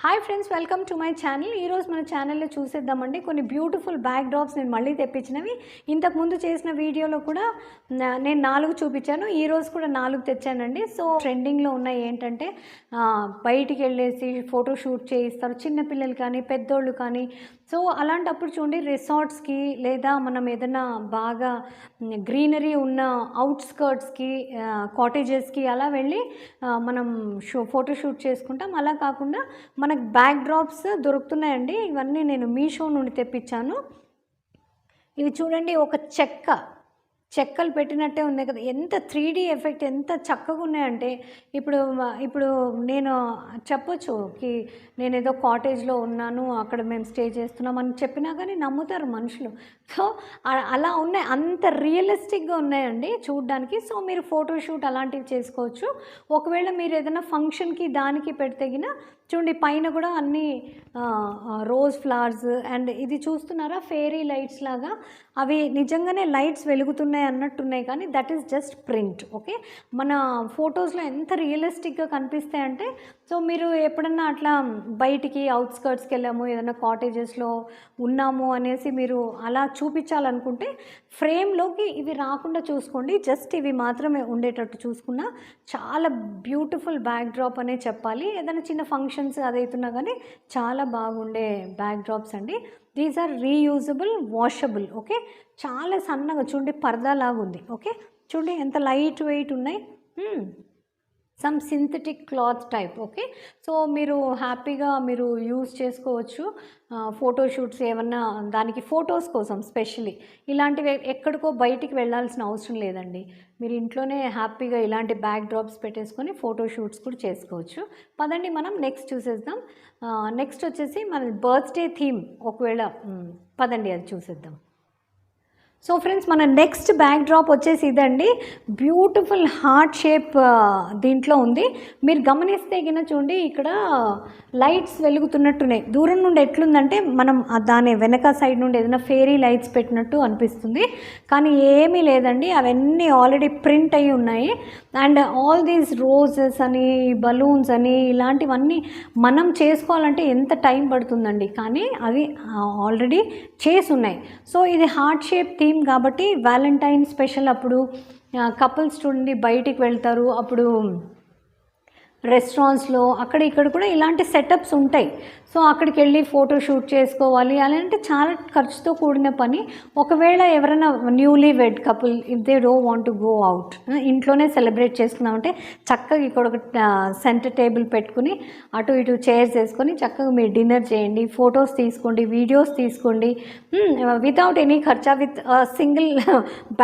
Hi friends, welcome to my channel. ఈరోజు మన ఛానల్లో చూసేద్దామండి కొన్ని బ్యూటిఫుల్ బ్యాక్ డ్రాప్స్ నేను మళ్ళీ తెప్పించినవి. ఇంతకుముందు చేసిన వీడియోలో కూడా నేను 4 చూపించాను, ఈరోజు కూడా 4 తెచ్చానండి. సో ట్రెండింగ్లో ఉన్నాయి ఏంటంటే బయటికి వెళ్ళేసి ఫోటో షూట్ చేయిస్తారు చిన్నపిల్లలు కానీ పెద్దోళ్ళు కానీ. సో అలాంటప్పుడు చూడండి, రిసార్ట్స్కి లేదా మనం ఏదైనా బాగా గ్రీనరీ ఉన్న అవుట్స్కర్ట్స్కి కాటేజెస్కి అలా వెళ్ళి మనం ఫోటో షూట్ చేసుకుంటాం. అలా కాకుండా మనకు బ్యాక్ డ్రాప్స్ దొరుకుతున్నాయండి. ఇవన్నీ నేను మీషో నుండి తెప్పించాను. ఇవి చూడండి, ఒక చెక్కలు పెట్టినట్టే ఉంది కదా, ఎంత 3D ఎఫెక్ట్ ఎంత చక్కగా ఉన్నాయంటే. ఇప్పుడు నేను చెప్పొచ్చు కి నేను ఏదో కాటేజ్లో ఉన్నాను, అక్కడ మేము స్టే చేస్తున్నాం అని చెప్పినా కానీ నమ్ముతారు మనుషులు. సో అలా ఉన్నాయి, అంత రియలిస్టిక్గా ఉన్నాయండి చూడడానికి. సో మీరు ఫోటోషూట్ అలాంటివి చేసుకోవచ్చు. ఒకవేళ మీరు ఏదైనా ఫంక్షన్కి దానికి పెడితేగిన చూడండి, పైన కూడా అన్ని రోజ్ ఫ్లవర్స్ అండ్ ఇది చూస్తున్నారా, ఫేరీ లైట్స్ లాగా. అవి నిజంగానే లైట్స్ వెలుగుతున్నాయి అన్నట్టున్నాయి, కానీ that is just print. Okay, మన ఫొటోస్లో ఎంత రియలిస్టిక్గా కనిపిస్తాయి అంటే. సో మీరు ఎప్పుడన్నా అట్లా బయటికి అవుట్స్కర్ట్స్కి వెళ్ళాము, ఏదైనా కాటేజెస్లో ఉన్నాము అనేసి మీరు అలా చూపించాలనుకుంటే ఫ్రేమ్లోకి ఇవి రాకుండా చూసుకోండి, జస్ట్ ఇవి మాత్రమే ఉండేటట్టు చూసుకున్నా చాలా బ్యూటిఫుల్ బ్యాక్ డ్రాప్ అనే చెప్పాలి. ఏదైనా చిన్న ఫంక్షన్స్ అదైతున్నా కానీ చాలా బాగుండే బ్యాక్ డ్రాప్స్ అండి. These are reusable, washable. Okay, చాలా సన్నగా చూడండి, పరదా లాగా ఉంది. ఓకే, చూడండి ఎంత లైట్ వెయిట్ ఉన్నాయి, some synthetic cloth type. Okay, so మీరు హ్యాపీగా మీరు యూజ్ చేసుకోవచ్చు ఫోటోషూట్స్ ఏమన్నా, దానికి ఫొటోస్ కోసం స్పెషల్లీ. ఇలాంటివి ఎక్కడికో బయటికి వెళ్ళాల్సిన అవసరం లేదండి, మీరు ఇంట్లోనే హ్యాపీగా ఇలాంటి బ్యాక్ డ్రాప్స్ పెట్టేసుకొని ఫోటోషూట్స్ కూడా చేసుకోవచ్చు. పదండి మనం నెక్స్ట్ చూసేద్దాం. నెక్స్ట్ వచ్చేసి మన బర్త్డే థీమ్, ఒకవేళ పదండి అది చూసేద్దాం. సో ఫ్రెండ్స్, మన నెక్స్ట్ బ్యాక్ డ్రాప్ వచ్చేసి ఇదండి, బ్యూటిఫుల్ హార్ట్ షేప్ దీంట్లో ఉంది. మీరు గమనిస్తే కింద చూడండి, ఇక్కడ లైట్స్ వెలుగుతున్నట్టున్నాయి. దూరం నుండి ఎట్లుందంటే మనం దాని వెనక సైడ్ నుండి ఏదైనా ఫేరీ లైట్స్ పెట్టినట్టు అనిపిస్తుంది, కానీ ఏమీ లేదండి, అవన్నీ ఆల్రెడీ ప్రింట్ అయి ఉన్నాయి. అండ్ ఆల్ దీస్ రోజెస్ అని, బలూన్స్ అని, ఇలాంటివన్నీ మనం చేసుకోవాలంటే ఎంత టైం పడుతుందండి, కానీ అవి ఆల్రెడీ చేసి ఉన్నాయి. సో ఇది హార్ట్ షేప్ థీమ్ కాబట్టి వ్యాలంటైన్ స్పెషల్ అప్పుడు కపుల్స్ చూడండి బయటికి వెళ్తారు, అప్పుడు రెస్టారెంట్స్లో అక్కడ ఇక్కడ కూడా ఇలాంటి సెటప్స్ ఉంటాయి. సో అక్కడికి వెళ్ళి ఫోటో షూట్ చేసుకోవాలి అలాంటి చాలా ఖర్చుతో కూడిన పని. ఒకవేళ ఎవరైనా న్యూలీ వెడ్ couple, if they don't want to go out, ఇంట్లోనే సెలబ్రేట్ చేసుకున్నామంటే చక్కగా ఇక్కడ ఒక సెంటర్ టేబుల్ పెట్టుకుని అటు ఇటు చైర్స్ వేసుకొని చక్కగా మీరు డిన్నర్ చేయండి, ఫొటోస్ తీసుకోండి, వీడియోస్ తీసుకోండి, వితౌట్ ఎనీ ఖర్చా, విత్ సింగిల్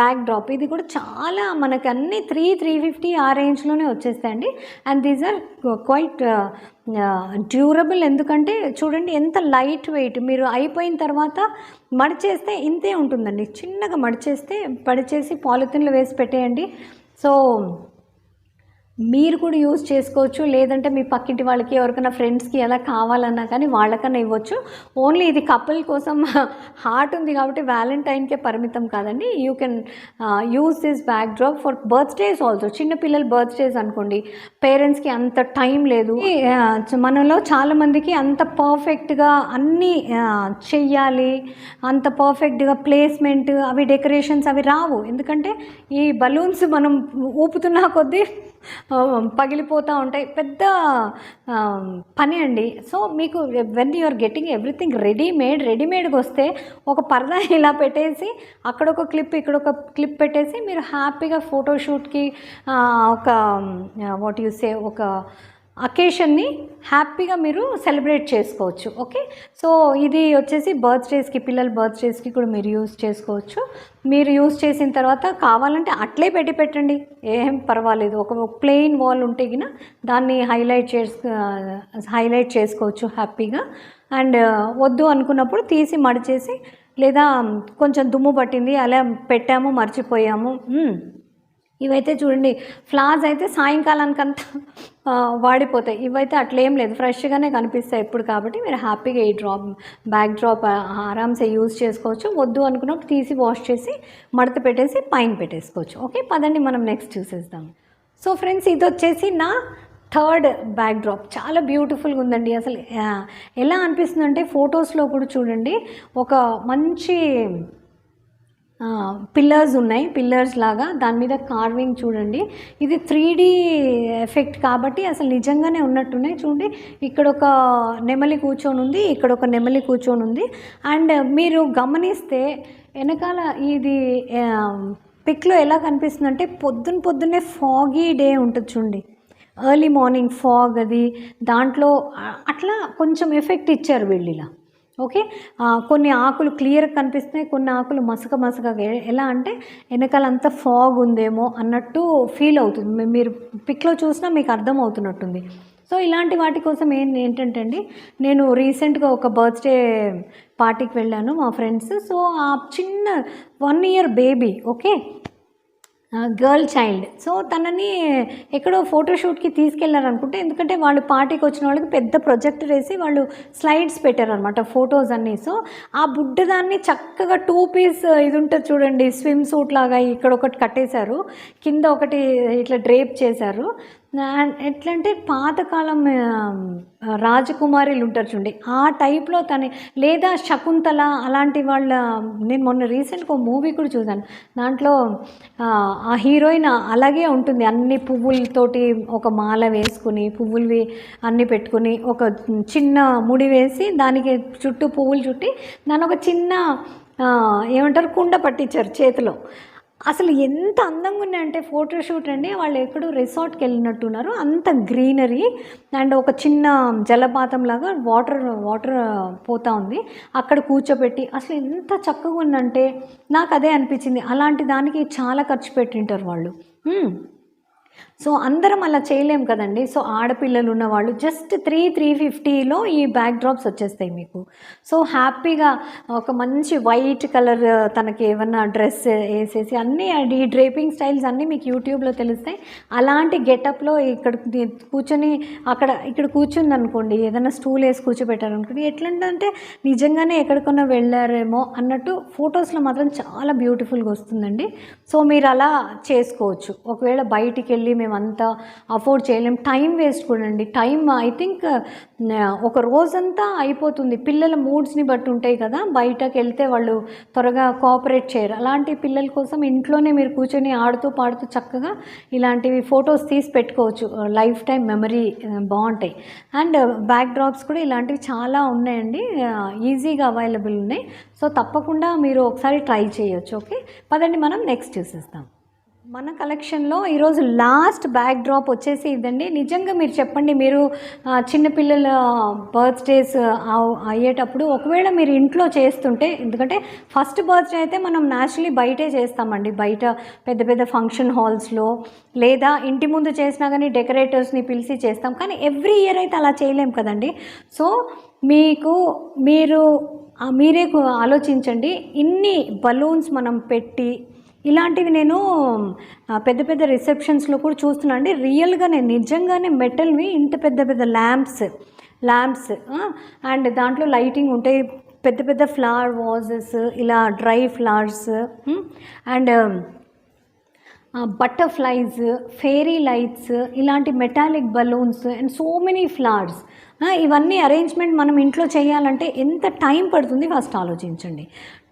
బ్యాక్ డ్రాప్. ఇది కూడా చాలా మనకు అన్ని 350 ఆ రేంజ్లోనే వచ్చేస్తాయండి. And these are quite durable. ఎందుకంటే చూడండి ఎంత లైట్ వెయిట్. మీరు అయిపోయిన తర్వాత మడిచేస్తే ఇంతే ఉంటుందండి, చిన్నగా మడిచేసి పాలిథిన్లో వేసి పెట్టేయండి. సో మీరు కూడా యూజ్ చేసుకోవచ్చు, లేదంటే మీ పక్కింటి వాళ్ళకి ఎవరికైనా ఫ్రెండ్స్కి ఎలా కావాలన్నా కానీ వాళ్ళకన్నా ఇవ్వచ్చు. ఓన్లీ ఇది కపుల్ కోసం హార్ట్ ఉంది కాబట్టి వ్యాలంటైన్కే పరిమితం కాదండి. You can use this back drop for birthdays also. చిన్నపిల్లల బర్త్డేస్ అనుకోండి, పేరెంట్స్కి అంత టైం లేదు, మనలో చాలామందికి అంత పర్ఫెక్ట్గా అన్నీ చెయ్యాలి, అంత పర్ఫెక్ట్గా ప్లేస్మెంట్ అవి డెకరేషన్స్ అవి రావు. ఎందుకంటే ఈ బలూన్స్ మనం ఊపుతున్నా కొద్దీ పగిలిపోతూ ఉంటాయి, పెద్ద పని అండి. సో మీకు when you are getting everything రెడీమేడ్గా వస్తే ఒక పరదా ఇలా పెట్టేసి అక్కడ ఒక క్లిప్ ఇక్కడ ఒక క్లిప్ పెట్టేసి మీరు హ్యాపీగా ఫోటోషూట్కి ఒక వాట్ యు సే ఒక అకేషన్ని హ్యాపీగా మీరు సెలబ్రేట్ చేసుకోవచ్చు. ఓకే, సో ఇది వచ్చేసి బర్త్డేస్కి, పిల్లల బర్త్డేస్కి కూడా మీరు యూజ్ చేసుకోవచ్చు. మీరు యూజ్ చేసిన తర్వాత కావాలంటే అట్లే పెట్టండి, ఏం పర్వాలేదు. ఒక ప్లెయిన్ వాల్ ఉంటే గిన దాన్ని హైలైట్ చేసుకోవచ్చు హ్యాపీగా. అండ్ వద్దు అనుకున్నప్పుడు తీసి మడిచేసి, లేదా కొంచెం దుమ్ము పట్టింది అలా పెట్టాము మర్చిపోయాము, ఇవైతే చూడండి ఫ్లవర్స్ అయితే సాయంకాలానికంతా వాడిపోతాయి, ఇవైతే అట్లేం లేదు, ఫ్రెష్గానే కనిపిస్తాయి ఎప్పుడు. కాబట్టి మీరు హ్యాపీగా ఈ బ్యాక్ డ్రాప్ ఆరామ్సే యూజ్ చేసుకోవచ్చు. వద్దు అనుకున్నప్పుడు తీసి వాష్ చేసి మడత పెట్టేసి పైన పెట్టేసుకోవచ్చు. ఓకే, పదండి మనం నెక్స్ట్ చూసేద్దాం. సో ఫ్రెండ్స్, ఇది వచ్చేసి నా థర్డ్ బ్యాక్ డ్రాప్ చాలా బ్యూటిఫుల్గా ఉందండి. అసలు ఎలా అనిపిస్తుందంటే ఫొటోస్లో కూడా చూడండి, ఒక మంచి పిల్లర్స్ ఉన్నాయి, పిల్లర్స్ లాగా దాని మీద కార్వింగ్ చూడండి. ఇది 3D ఎఫెక్ట్ కాబట్టి అసలు నిజంగానే ఉన్నట్టున్నాయి. చూడండి, ఇక్కడ ఒక నెమలి కూర్చొని ఉంది, ఇక్కడ ఒక నెమలి కూర్చొని ఉంది. అండ్ మీరు గమనిస్తే వెనకాల ఇది పిక్లో ఎలా కనిపిస్తుందంటే పొద్దున్నే ఫాగీ డే ఉంటుంది చూడండి, ఎర్లీ మార్నింగ్ ఫాగ్, అది దాంట్లో అట్లా కొంచెం ఎఫెక్ట్ ఇచ్చారు వీళ్ళు ఇలా. ఓకే, కొన్ని ఆకులు క్లియర్గా కనిపిస్తున్నాయి, కొన్ని ఆకులు మసకగా. ఎలా అంటే వెనకాలంతా ఫాగ్ ఉందేమో అన్నట్టు ఫీల్ అవుతుంది. మీరు పిక్లో చూసినా మీకు అర్థమవుతున్నట్టుంది. సో ఇలాంటి వాటి కోసం ఏంటంటే అండి, నేను రీసెంట్గా ఒక బర్త్డే పార్టీకి వెళ్ళాను మా ఫ్రెండ్స్. సో ఆ చిన్న 1 year baby, okay, girl child. So తనని ఎక్కడో ఫోటోషూట్కి తీసుకెళ్లారనుకుంటే, ఎందుకంటే వాళ్ళు పార్టీకి వచ్చిన వాళ్ళకి పెద్ద ప్రొజెక్టర్ వేసి వాళ్ళు స్లైడ్స్ పెట్టారనమాట, ఫొటోస్ అన్నీ. సో ఆ బుడ్డదాన్ని చక్కగా 2 piece ఇది ఉంటుంది చూడండి, స్విమ్ సూట్ లాగా ఇక్కడ ఒకటి కట్టేశారు, కింద ఒకటి ఇట్లా డ్రేప్ చేశారు. ఎట్లంటే పాతకాలం రాజకుమారులు ఉంటారు చూడండి, ఆ టైప్లో లేదా శకుంతల అలాంటి వాళ్ళ. నేను మొన్న రీసెంట్గా ఒక మూవీ కూడా చూశాను, దాంట్లో ఆ హీరోయిన్ అలాగే ఉంటుంది, అన్ని పువ్వులతోటి ఒక మాల వేసుకుని, పువ్వులవి అన్నీ పెట్టుకుని, ఒక చిన్న ముడి వేసి దానికి చుట్టూ పువ్వులు చుట్టి దాని ఒక చిన్న ఏమంటారు కుండ పట్టించారు చేతిలో. అసలు ఎంత అందంగా ఉన్నాయంటే ఫోటోషూట్ అండి, వాళ్ళు ఎక్కడో రిసార్ట్కి వెళ్ళినట్టున్నారు, అంత గ్రీనరీ అండ్ ఒక చిన్న జలపాతం లాగా వాటర్ పోతూ ఉంది, అక్కడ కూర్చోబెట్టి అసలు ఎంత చక్కగా ఉందంటే నాకు అదే అనిపించింది. అలాంటి దానికి చాలా ఖర్చు పెట్టింటారు వాళ్ళు. సో అందరం అలా చేయలేం కదండి. సో ఆడపిల్లలు ఉన్నవాళ్ళు జస్ట్ 350లో ఈ బ్యాక్ డ్రాప్స్ వచ్చేస్తాయి మీకు. సో హ్యాపీగా ఒక మంచి వైట్ కలర్ తనకి ఏమన్నా డ్రెస్ వేసేసి అన్నీ ఈ డ్రేపింగ్ స్టైల్స్ అన్నీ మీకు యూట్యూబ్లో తెలుస్తాయి. అలాంటి గెటప్లో ఇక్కడ కూర్చొని ఇక్కడ కూర్చుంది అనుకోండి, ఏదైనా స్టూల్ వేసి కూర్చోబెట్టారనుకోండి, ఎట్లంటే నిజంగానే ఎక్కడికన్నా వెళ్ళారేమో అన్నట్టు ఫొటోస్లో మాత్రం చాలా బ్యూటిఫుల్గా వస్తుందండి. సో మీరు అలా చేసుకోవచ్చు. ఒకవేళ బయటికి వెళ్ళి మేమంతా అఫోర్డ్ చేయలేం, టైం వేస్ట్ కూడా అండి. టైం ఐ థింక్ ఒక రోజంతా అయిపోతుంది. పిల్లల మూడ్స్ని బట్టి ఉంటాయి కదా, బయటకు వెళ్తే వాళ్ళు త్వరగా కోఆపరేట్ చేయరు. అలాంటి పిల్లల కోసం ఇంట్లోనే మీరు కూర్చొని ఆడుతూ పాడుతూ చక్కగా ఇలాంటివి ఫొటోస్ తీసి పెట్టుకోవచ్చు, లైఫ్ టైం మెమరీ బాగుంటాయి. అండ్ బ్యాక్ డ్రాప్స్ కూడా ఇలాంటివి చాలా ఉన్నాయండి, ఈజీగా అవైలబుల్ ఉన్నాయి. సో తప్పకుండా మీరు ఒకసారి ట్రై చేయొచ్చు. ఓకే, పదండి మనం నెక్స్ట్ చూసేస్తాం. మన కలెక్షన్లో ఈరోజు లాస్ట్ బ్యాక్ డ్రాప్ వచ్చేసి ఇదండి. నిజంగా మీరు చెప్పండి, మీరు చిన్నపిల్లల బర్త్డేస్ అయ్యేటప్పుడు ఒకవేళ మీరు ఇంట్లో చేస్తుంటే, ఎందుకంటే ఫస్ట్ బర్త్డే అయితే మనం న్యాచురలీ బయటే చేస్తామండి, బయట పెద్ద పెద్ద ఫంక్షన్ హాల్స్లో, లేదా ఇంటి ముందు చేసినా కానీ డెకరేటర్స్ని పిలిచి చేస్తాం. కానీ ఎవ్రీ ఇయర్ అయితే అలా చేయలేం కదండి. సో మీరే ఆలోచించండి, ఇన్ని బలూన్స్ మనం పెట్టి ఇలాంటివి నేను పెద్ద పెద్ద రిసెప్షన్స్లో కూడా చూస్తున్నాను అండి. రియల్గానే నిజంగానే మెటల్వి ఇంత పెద్ద పెద్ద ల్యాంప్స్ అండ్ దాంట్లో లైటింగ్ ఉంటాయి, పెద్ద పెద్ద ఫ్లవర్ వాజెస్, ఇలా dry flowers and butterflies, fairy lights, ఇలాంటి metallic balloons and so many flowers. ఇవన్నీ అరేంజ్మెంట్ మనం ఇంట్లో చేయాలంటే ఎంత టైం పడుతుంది ఫస్ట్ ఆలోచించండి.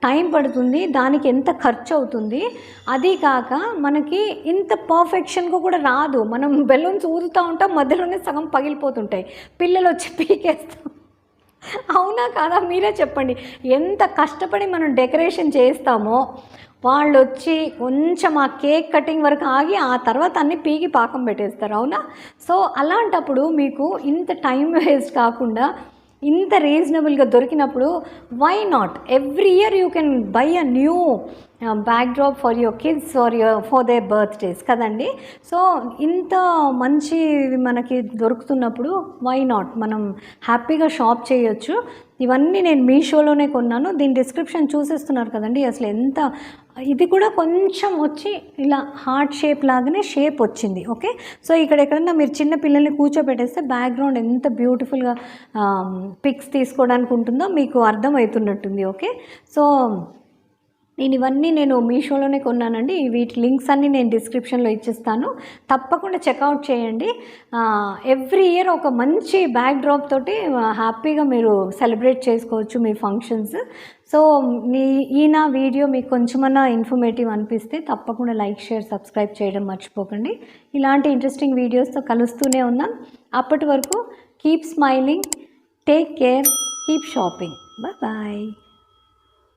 టైం పడుతుంది, దానికి ఎంత ఖర్చు అవుతుంది. అది కాక మనకి ఇంత పర్ఫెక్షన్గా కూడా రాదు. మనం బెలూన్స్ ఊదుతూ ఉంటాం, మధ్యలోనే సగం పగిలిపోతుంటాయి, పిల్లలు వచ్చి పీకేస్తాం. అవునా కాదా, మీరే చెప్పండి. ఎంత కష్టపడి మనం డెకరేషన్ చేస్తామో వాళ్ళు వచ్చి కొంచెం ఆ కేక్ కటింగ్ వరకు ఆగి ఆ తర్వాత అన్నీ పీకి పాకం పెట్టేస్తారు. అవునా? సో అలాంటప్పుడు మీకు ఇంత టైం వేస్ట్ కాకుండా ఇంత రీజనబుల్గా దొరికినప్పుడు why not every year you can buy a new backdrop for your kids for their birthdays కదండి. సో ఇంత మంచి మనకి దొరుకుతున్నప్పుడు వై నాట్ మనం హ్యాపీగా షాప్ చేయొచ్చు. ఇవన్నీ నేను మీషోలోనే కొన్నాను. దీని డిస్క్రిప్షన్ చూసేస్తున్నారు కదండి. అసలు ఎంత ఇది కూడా కొంచెం వచ్చి ఇలా హార్ట్ షేప్ లాగానే షేప్ వచ్చింది. ఓకే, సో ఇక్కడ ఎక్కడన్నా మీరు చిన్న పిల్లల్ని కూర్చోబెట్టేస్తే బ్యాక్గ్రౌండ్ ఎంత బ్యూటిఫుల్గా పిక్స్ తీసుకోవడానికి ఉంటుందో మీకు అర్థమవుతున్నట్టుంది. ఓకే, సో నేను మీషోలోనే కొన్నానండి. వీటి లింక్స్ అన్నీ నేను డిస్క్రిప్షన్లో ఇచ్చేస్తాను, తప్పకుండా చెక్అవుట్ చేయండి. ఎవ్రీ ఇయర్ ఒక మంచి బ్యాక్ డ్రాప్ తోటి హ్యాపీగా మీరు సెలబ్రేట్ చేసుకోవచ్చు మీ ఫంక్షన్స్. సో నా వీడియో మీకు కొంచెమన్నా ఇన్ఫర్మేటివ్ అనిపిస్తే తప్పకుండా లైక్, షేర్, సబ్స్క్రైబ్ చేయడం మర్చిపోకండి. ఇలాంటి ఇంట్రెస్టింగ్ వీడియోస్తో కలుస్తూనే ఉన్నాం. అప్పటి వరకు keep smiling, take care, keep shopping. Bye.